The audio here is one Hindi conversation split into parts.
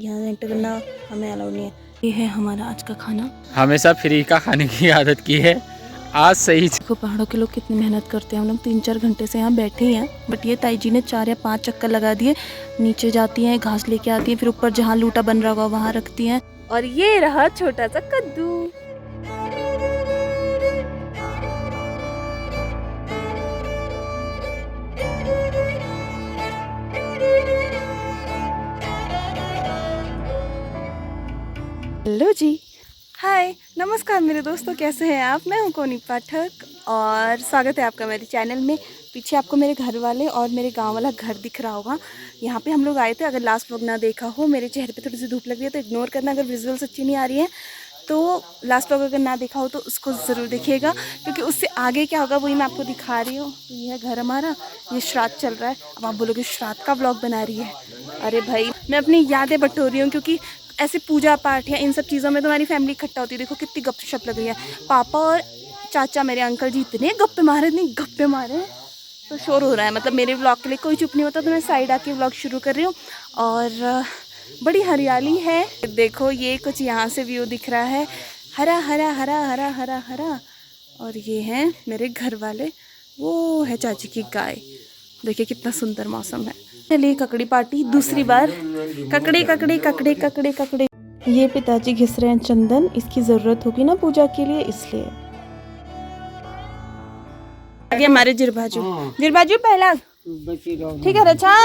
यहाँ एंटर करना हमें अलाउड नहीं है। ये है हमारा आज का खाना। हमेशा फ्री का खाने की आदत की है, आज सही। देखो पहाड़ों के लोग कितनी मेहनत करते हैं। हम लोग 3-4 घंटे से यहाँ बैठे ही हैं, बट ये ताई जी ने 4 या 5 चक्कर लगा दिए। नीचे जाती हैं, घास लेके आती हैं, फिर ऊपर जहाँ लूटा बन रहा होगा वहाँ रखती हैं। और ये रहा छोटा सा कद्दू। हेलो जी, हाय, नमस्कार मेरे दोस्तों, कैसे हैं आप? मैं हूं कोनी पाठक और स्वागत है आपका मेरे चैनल में। पीछे आपको मेरे घर वाले और मेरे गांव वाला घर दिख रहा होगा। यहाँ पे हम लोग आए थे। अगर लास्ट व्लॉग ना देखा हो, मेरे चेहरे पे थोड़ी सी धूप लग रही है तो इग्नोर करना। अगर विजुअल्स अच्छी नहीं आ रही है तो लास्ट व्लॉग अगर ना देखा हो तो उसको ज़रूर देखिएगा, क्योंकि उससे आगे क्या होगा वही मैं आपको दिखा रही हूँ। तो ये है घर हमारा, ये श्राद्ध चल रहा है। अब आप बोलोगे श्राद्ध का व्लॉग बना रही है। अरे भाई, मैं अपनी यादें बटोर रही हूँ, क्योंकि ऐसे पूजा पाठ या इन सब चीज़ों में तो हमारी फैमिली इकट्ठा होती है। देखो कितनी गपशप लग रही है। पापा और चाचा, मेरे अंकल जी इतने गप्पे मारे तो शोर हो रहा है। मतलब मेरे व्लॉग के लिए कोई चुप नहीं होता, तो मैं साइड आके व्लॉग शुरू कर रही हूँ। और बड़ी हरियाली है। देखो ये कुछ यहाँ से व्यू दिख रहा है, हरा हरा हरा हरा हरा हरा। और ये हैं मेरे घर वाले, वो है चाची की गाय। देखिए कितना सुंदर मौसम है। चलिए ककड़ी पार्टी दूसरी बार। ककड़े ककड़े ककड़े ककड़े ककड़े। ये पिताजी घिस रहे हैं चंदन, इसकी ज़रूरत होगी ना पूजा के लिए, इसलिए। आगे हमारे जिरबाजू पहला, ठीक है रचा।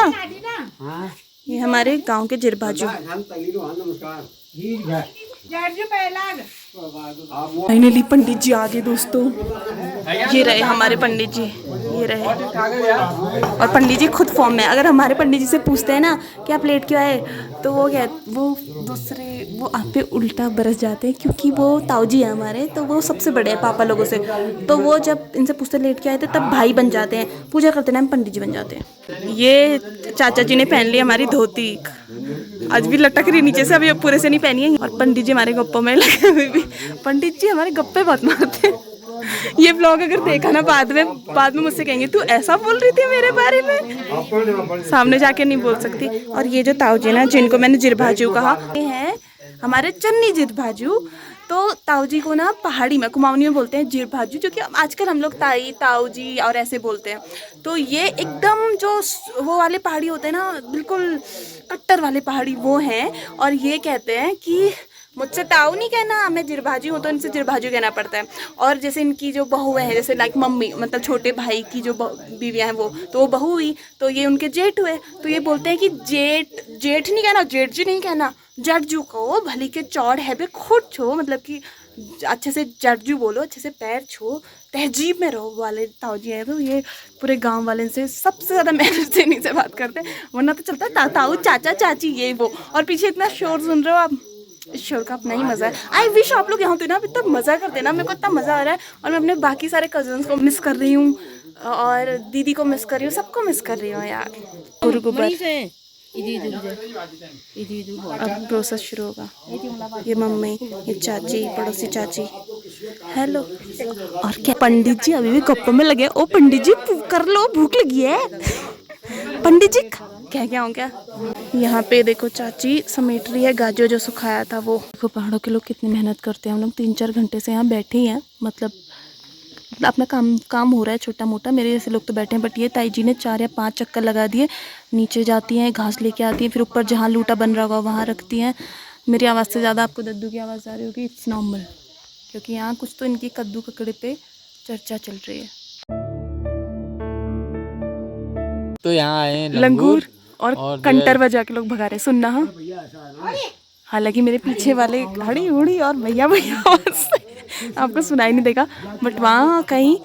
ये हमारे गांव के जिरबाजू। फाइनली पंडित जी आ गए दोस्तों। ये रहे हमारे पंडित जी, ये रहे। और पंडित जी खुद फॉर्म में। अगर हमारे पंडित जी से पूछते हैं ना कि आप लेट क्यों आए, तो वो आप पे उल्टा बरस जाते हैं, क्योंकि वो ताऊ जी है हमारे, तो वो सबसे बड़े हैं पापा लोगों से। तो वो जब इनसे पूछते लेट क्यों आए थे, तब भाई बन जाते हैं। पूजा करते ना हम पंडित जी बन जाते हैं। ये चाचा जी ने पहन ली हमारी धोती, आज भी लटक रही नीचे से, अभी पूरे से नहीं पहनी है। और पंडित जी हमारे गप्पों में लगे हुए भी। पंडित जी हमारे गप्पे बहुत मारते हैं। ये ब्लॉग अगर देखा ना बाद में मुझसे कहेंगे तू ऐसा बोल रही थी मेरे बारे में, सामने जाके नहीं बोल सकती। और ये जो ताऊ जी ना, जिनको मैंने जिरभाजू कहा, ये हैं हमारे चन्नी जिरभाजू। तो ताऊ जी को ना पहाड़ी में, कुमाऊनी में बोलते हैं जिरभाजू, जो कि आजकल हम लोग ताई ताऊ जी और ऐसे बोलते हैं। तो ये एकदम जो वो वाले पहाड़ी होते हैं ना, बिल्कुल कट्टर वाले पहाड़ी, वो हैं। और ये कहते हैं कि मुझसे ताऊ नहीं कहना, मैं जिरभाजू हूँ, तो इनसे जिरभाजू कहना पड़ता है। और जैसे इनकी जो बहुएं हैं, जैसे लाइक मम्मी, मतलब छोटे भाई की जो बीवियाँ हैं वो बहू हुई, तो ये उनके जेठ हुए। तो ये बोलते हैं कि जेठ नहीं कहना, जेठ जी नहीं कहना, जटजू कहो, भली के चौड़ है बे खुद छो, मतलब कि अच्छे से जटजू बोलो, अच्छे से पैर छो, तहजीब में रहो वाले ताऊ जी हैं। तो ये पूरे गांव वाले से सबसे ज़्यादा मेहनत से इन्हीं से बात करते हैं, वरना तो चलता है ताऊ चाचा चाची ये वो। और पीछे इतना शोर सुन रहे हो आप, इस शोर का अपना ही मज़ा है। आई विश आप लोग यहाँ होते ना, अब इतना मज़ा करते ना, मेरे को इतना मज़ा आ रहा है। और मैं अपने बाकी सारे कजन्स को मिस कर रही हूँ, और दीदी को मिस कर रही हूँ, सबको मिस कर रही हूँ यार। अब प्रोसेस शुरू होगा। ये मम्मी, ये चाची, पड़ोसी चाची, हेलो। और क्या पंडित जी अभी भी गप्पों में लगे। ओ पंडित जी कर लो, भूख लगी है। पंडित जी क्या हूँ क्या। यहाँ पे देखो चाची समेट रही है गाजर जो सुखाया था वो। देखो पहाड़ों के लोग कितनी मेहनत करते हैं। हम लोग 3-4 घंटे से यहाँ बैठे ही हैं, मतलब अपना काम हो रहा है छोटा मोटा। मेरे जैसे लोग तो बैठे हैं, बट ये ताई जी ने 4 या 5 चक्कर लगा दिए। नीचे जाती हैं, घास लेके आती हैं, फिर ऊपर जहाँ लूटा बन रहा होगा वहाँ रखती हैं। मेरी आवाज़ से ज़्यादा आपको दद्दू की आवाज़ आ रही होगी, इट्स नॉर्मल, क्योंकि यहाँ कुछ तो इनकी कद्दू ककड़े पे चर्चा चल रही है। तो यहाँ आए लंगूर और कंटर बजा के लोग भगा रहे, सुनना। हाँ, हालांकि मेरे पीछे वाले घड़ी उड़ी और भैया आपको सुनाई नहीं देगा, बट वहाँ कहीं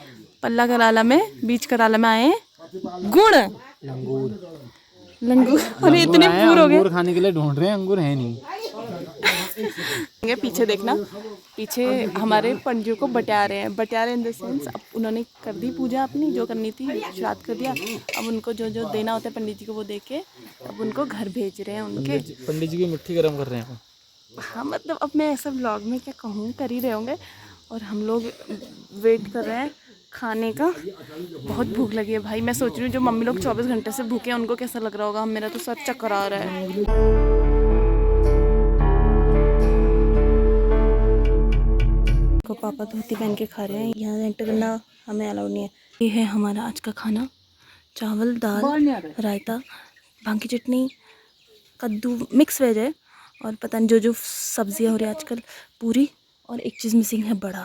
पल्ला कराला में, बीच कराला में आए गुड़ लंगूर। और इतने पूर हो गए, खाने के लिए ढूंढ रहे हैं, अंगूर है नहीं। पीछे देखना, पीछे हमारे पंडियों को बटियारे हैं। बटियारे इन द सेंस, अब उन्होंने कर दी पूजा अपनी जो करनी थी, श्राद्ध कर दिया। अब उनको जो जो देना होता है पंडित जी को वो दे के अब उनको घर भेज रहे हैं उनके। पंडित जी की मिट्टी गर्म कर रहे हैं। हाँ मतलब अब मैं ऐसा व्लॉग में क्या कहूँ, कर ही रहे होंगे। और हम लोग वेट कर रहे हैं खाने का। बहुत भूख लगी है भाई। मैं सोच रही हूँ जो मम्मी लोग 24 घंटे से भूखे हैं उनको कैसा लग रहा होगा। मेरा तो सर चक्कर आ रहा है। देखो पापा धोती पहन के खा रहे हैं, यहाँ एंटर करना हमें अलाउड नहीं है। ये है हमारा आज का खाना, चावल दाल रायता भांग की चटनी कद्दू मिक्स वेज है और पता नहीं जो सब्जियां हो रही है आजकल पूरी, और एक चीज़ मिसिंग है बड़ा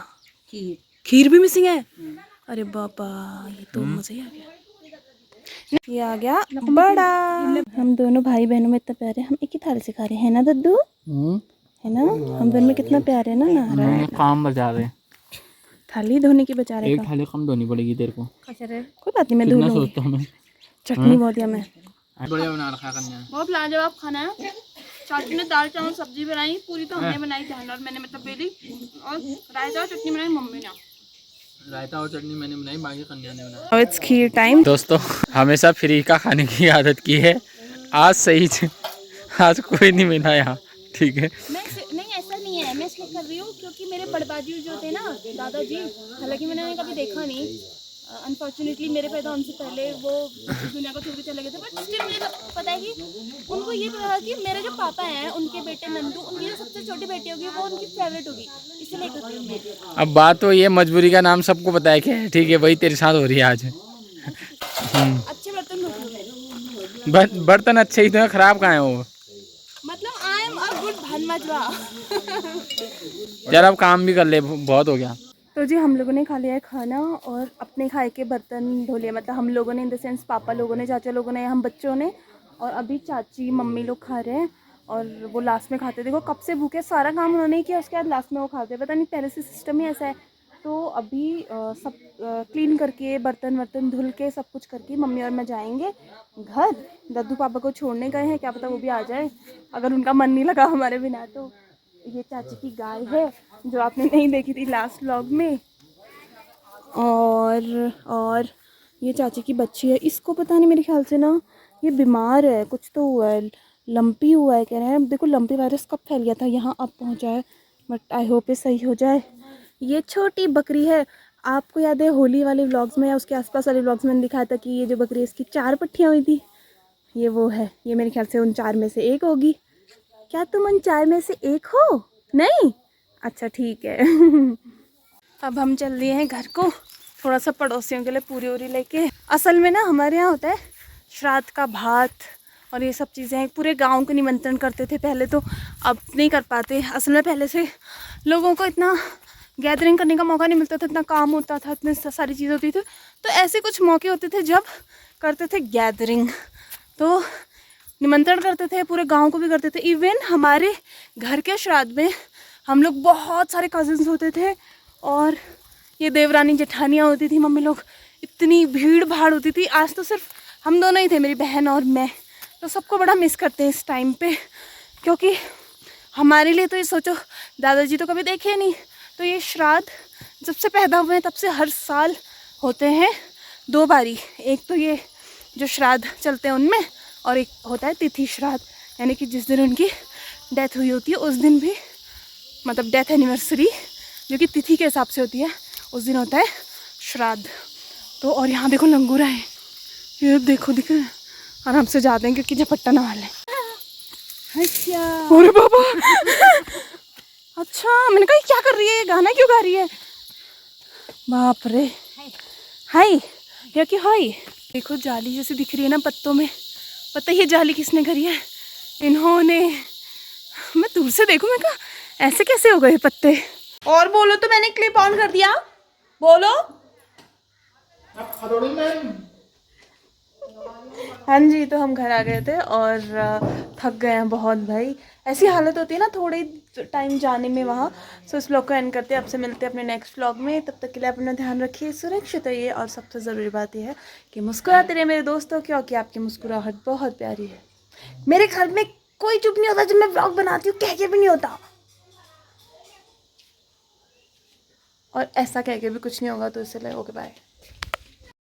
खीर भी मिसिंग है। अरे बाबा ये तो मज़ा ही आ गया। ये आ गया बड़ा। हम दोनों भाई बहनों में इतना प्यारे, हम एक ही थाली से खा रहे हैं ना दद्दू, है ना? हम दोनों में कितना प्यार है ना। नहा रहा है, काम बचा रहे, थाली धोने की बचा रहे, एक थाली कम धोनी पड़ेगी तेरे को। कोई बात नहीं मैं धो लूंगी। चटनी बहुत यम है, बढ़िया बना रखा कन्या, बहुत लाजवाब खाना है। चाची ने दाल चावल सब्जी बनाई, पूरी तो हमने बनाई ध्यान, और मैंने मतलब बेली, और रायता और चटनी बनाई मम्मी ने। रायता और चटनी मैंने बनाई, बाकी कन्या ने बनाई। It's kheer time. दोस्तों हमेशा फ्री का खाने की आदत की है, आज सही आज कोई नहीं मिला यहाँ, ठीक है? नहीं ऐसा नहीं है, मैं इसलिए कर रही हूँ क्योंकि मेरे बड़बाजी जो थे ना दादाजी, हालांकि मैंने उन्हें कभी देखा नहीं, अनफॉर्चुनेटली मेरे पैदा उनसे पहले वो इस दुनिया को छोड़ के चले गए थे, बट स्टिल मुझे पता है कि उनको ये पता था कि मेरे जो पापा हैं उनके बेटे नंदू, उनकी जो सबसे छोटी बेटी होगी वो उनकी फेवरेट होगी, इसलिए कर रही हूँ मैं। अब बात तो ये मजबूरी का नाम सबको पता है क्या है, ठीक है? वही तेरे साथ हो रही है आज। अच्छे बर्तन धो, बर्तन अच्छे ही तो है, खराब कहाँ है वो? मतलब आई एम अ गुड भनमजवा। यार अब काम भी कर ले, बहुत हो गया। तो जी हम लोगों ने खा लिया है खाना और अपने खाए के बर्तन धो लिए, मतलब हम लोगों ने इन द सेंस पापा लोगों ने, चाचा लोगों ने, हम बच्चों ने, और अभी चाची मम्मी लोग खा रहे हैं और वो लास्ट में खाते। देखो कब से भूखे, सारा काम उन्होंने ही किया, उसके बाद लास्ट में वो खाते हैं, पता नहीं पहले से सिस्टम ही ऐसा है। तो अभी सब क्लीन करके बर्तन वर्तन धुल के सब कुछ करके मम्मी और मैं जाएंगे घर। दद्दू पापा को छोड़ने गए हैं, क्या पता वो भी आ जाए अगर उनका मन नहीं लगा हमारे बिना तो। ये चाची की गाय है जो आपने नहीं देखी थी लास्ट व्लॉग में, और ये चाची की बच्ची है, इसको पता नहीं मेरे ख्याल से ना ये बीमार है, कुछ तो हुआ है, लंपी हुआ है कह रहे हैं। देखो लंपी वायरस कब फैल गया था, यहाँ अब पहुँचा है, बट आई होप ये सही हो जाए। ये छोटी बकरी है, आपको याद है होली वाले व्लॉग्स में या उसके आसपास वाले व्लॉग्स में दिखाया था कि ये जो बकरी है इसकी 4 पट्टियाँ हुई थी, ये वो है। ये मेरे ख्याल से उन 4 में से एक होगी। क्या तुम उन 4 में से एक हो? नहीं? अच्छा ठीक है। अब हम चल दिए हैं घर को, थोड़ा सा पड़ोसियों के लिए पूरी उरी लेके। असल में ना हमारे यहाँ होता है श्राद्ध का भात और ये सब चीज़ें, पूरे गांव को निमंत्रण करते थे पहले, तो अब नहीं कर पाते। असल में पहले से लोगों को इतना गैदरिंग करने का मौका नहीं मिलता था, इतना काम होता था, इतनी सारी चीज़ होती थी, तो ऐसे कुछ मौके होते थे जब करते थे गैदरिंग, तो निमंत्रण करते थे, पूरे गांव को भी करते थे। इवन हमारे घर के श्राद्ध में हम लोग बहुत सारे कज़िन्स होते थे और ये देवरानी जेठानियाँ होती थी, मम्मी लोग, इतनी भीड़ भाड़ होती थी। आज तो सिर्फ हम दोनों ही थे, मेरी बहन और मैं, तो सबको बड़ा मिस करते हैं इस टाइम पे, क्योंकि हमारे लिए तो ये सोचो दादाजी तो कभी देखे नहीं, तो ये श्राद्ध जब से पैदा हुए हैं तब से हर साल होते हैं 2 बारी। एक तो ये जो श्राद्ध चलते हैं उनमें, और एक होता है तिथि श्राद्ध, यानी कि जिस दिन उनकी डेथ हुई होती है उस दिन भी, मतलब डेथ एनिवर्सरी जो कि तिथि के हिसाब से होती है, उस दिन होता है श्राद्ध। तो और यहाँ देखो लंगूरा है, ये देखो दिख रहा है, आराम से जाते हैं क्योंकि झपट्टा ना वाले। अरे बाबा अच्छा, मैंने कहा क्या कर रही है, ये गाना क्यों गा रही है? बाप रे, हाय या कि हाय। देखो जाली जैसी दिख रही है ना पत्तों में, पता ये जाली किसने करी है? इन्होंने। मैं दूर से देखूं, मैं कहा ऐसे कैसे हो गए पत्ते? और बोलो तो, मैंने क्लिप ऑन कर दिया, बोलो। हाँ जी, तो हम घर आ गए थे और थक गए हैं बहुत भाई, ऐसी हालत होती है ना थोड़े टाइम जाने में वहाँ। सो इस व्लॉग को एंड करते हैं, आपसे मिलते हैं अपने नेक्स्ट व्लॉग में। तब तक के लिए अपना ध्यान रखिए, सुरक्षित रहिए, और सबसे ज़रूरी बात यह है कि मुस्कुराते रहिए मेरे दोस्तों, क्योंकि आपकी मुस्कुराहट बहुत प्यारी है। मेरे घर में कोई चुप नहीं होता जब मैं व्लॉग बनाती हूँ, कह के भी नहीं होता, और ऐसा कह के भी कुछ नहीं होगा, तो इसलिए ओके बाय।